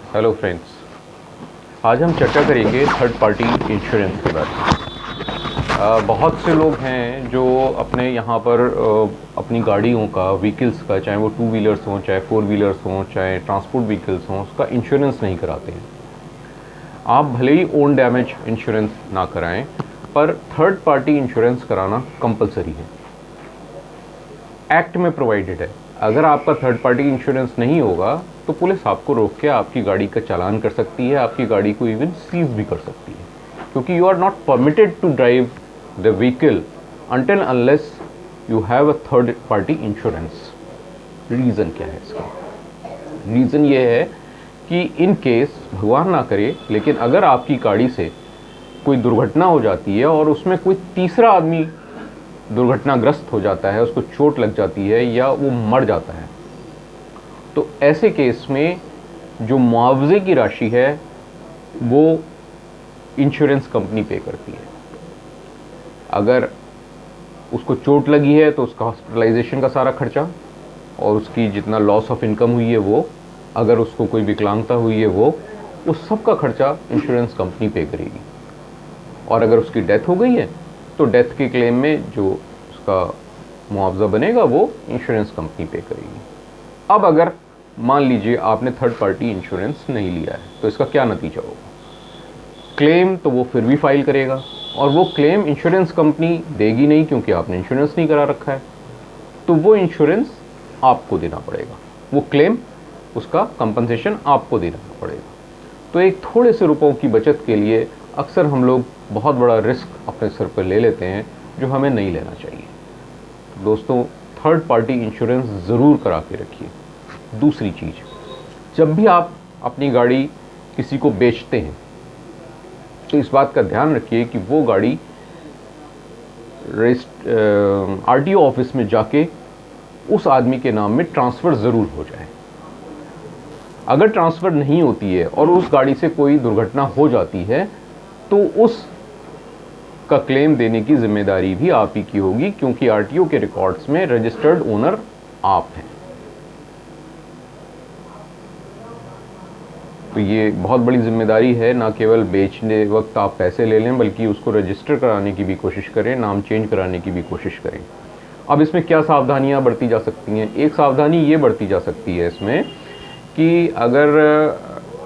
Hello friends, आज हम चर्चा करेंगे थर्ड पार्टी इंश्योरेंस के बारे में। बहुत से लोग हैं जो अपने यहाँ पर अपनी गाड़ियों का, व्हीकल्स का, चाहे वो टू व्हीलर्स हों, चाहे फोर व्हीलर्स हों, चाहे ट्रांसपोर्ट व्हीकल्स हों, उसका इंश्योरेंस नहीं कराते हैं। आप भले ही ओन डैमेज इंश्योरेंस ना कराएं, पर थर्ड पार्टी इंश्योरेंस कराना कंपलसरी है, एक्ट में प्रोवाइडेड है। अगर आपका थर्ड पार्टी इंश्योरेंस नहीं होगा तो पुलिस आपको रोक के आपकी गाड़ी का चालान कर सकती है, आपकी गाड़ी को इवन सीज भी कर सकती है, क्योंकि you are not permitted to drive the vehicle until unless you have a third party insurance. Reason क्या है इसका? रीज़न ये है कि इन केस, भगवान ना करे, लेकिन अगर आपकी गाड़ी से कोई दुर्घटना हो जाती है और उसमें कोई तीसरा आदमी दुर्घटनाग्रस्त हो जाता है, उसको चोट लग जाती है या वो मर जाता है, तो ऐसे केस में जो मुआवजे की राशि है वो इंश्योरेंस कंपनी पे करती है। अगर उसको चोट लगी है तो उसका हॉस्पिटलाइजेशन का सारा खर्चा और उसकी जितना लॉस ऑफ इनकम हुई है वो, अगर उसको कोई विकलांगता हुई है वो, उस सब का खर्चा इंश्योरेंस कंपनी पे करेगी। और अगर उसकी डेथ हो गई है तो डेथ के क्लेम में जो उसका मुआवजा बनेगा वो इंश्योरेंस कंपनी पे करेगी। अब अगर मान लीजिए आपने थर्ड पार्टी इंश्योरेंस नहीं लिया है तो इसका क्या नतीजा होगा? क्लेम तो वो फिर भी फाइल करेगा और वो क्लेम इंश्योरेंस कंपनी देगी नहीं, क्योंकि आपने इंश्योरेंस नहीं करा रखा है, तो वो इंश्योरेंस आपको देना पड़ेगा, वो क्लेम, उसका कंपनसेशन आपको देना पड़ेगा। तो एक थोड़े से रुपयों की बचत के लिए अक्सर हम लोग बहुत बड़ा रिस्क अपने सर पर ले लेते हैं जो हमें नहीं लेना चाहिए। तो दोस्तों, थर्ड पार्टी इंश्योरेंस ज़रूर करा के रखिए। दूसरी चीज़, जब भी आप अपनी गाड़ी किसी को बेचते हैं तो इस बात का ध्यान रखिए कि वो गाड़ी आरटीओ ऑफिस में जाके उस आदमी के नाम में ट्रांसफ़र ज़रूर हो जाए। अगर ट्रांसफ़र नहीं होती है और उस गाड़ी से कोई दुर्घटना हो जाती है तो उस का क्लेम देने की जिम्मेदारी भी आप ही की होगी, क्योंकि आरटीओ के रिकॉर्ड्स में रजिस्टर्ड ओनर आप हैं। तो ये बहुत बड़ी जिम्मेदारी है, ना केवल बेचने वक्त आप पैसे ले लें बल्कि उसको रजिस्टर कराने की भी कोशिश करें, नाम चेंज कराने की भी कोशिश करें। अब इसमें क्या सावधानियां बरती जा सकती हैं? एक सावधानी ये बरती जा सकती है इसमें कि अगर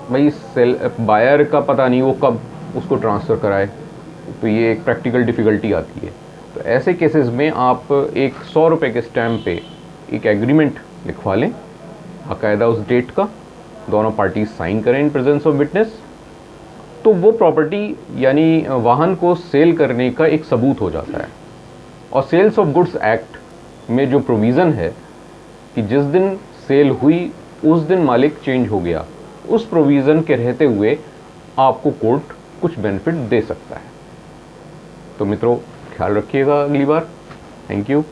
भाई बायर का पता नहीं वो कब उसको ट्रांसफ़र कराए, तो ये एक प्रैक्टिकल डिफ़िकल्टी आती है। तो ऐसे केसेस में आप एक 100 रुपये के स्टैम्प पे एक एग्रीमेंट लिखवा लें, बाकायदा उस डेट का, दोनों पार्टी साइन करें इन प्रेजेंस ऑफ विटनेस, तो वो प्रॉपर्टी यानी वाहन को सेल करने का एक सबूत हो जाता है। और सेल्स ऑफ गुड्स एक्ट में जो प्रोविज़न है कि जिस दिन सेल हुई उस दिन मालिक चेंज हो गया, उस प्रोविज़न के रहते हुए आपको कोर्ट कुछ बेनिफिट दे सकता है। तो मित्रों, ख्याल रखिएगा अगली बार। Thank you.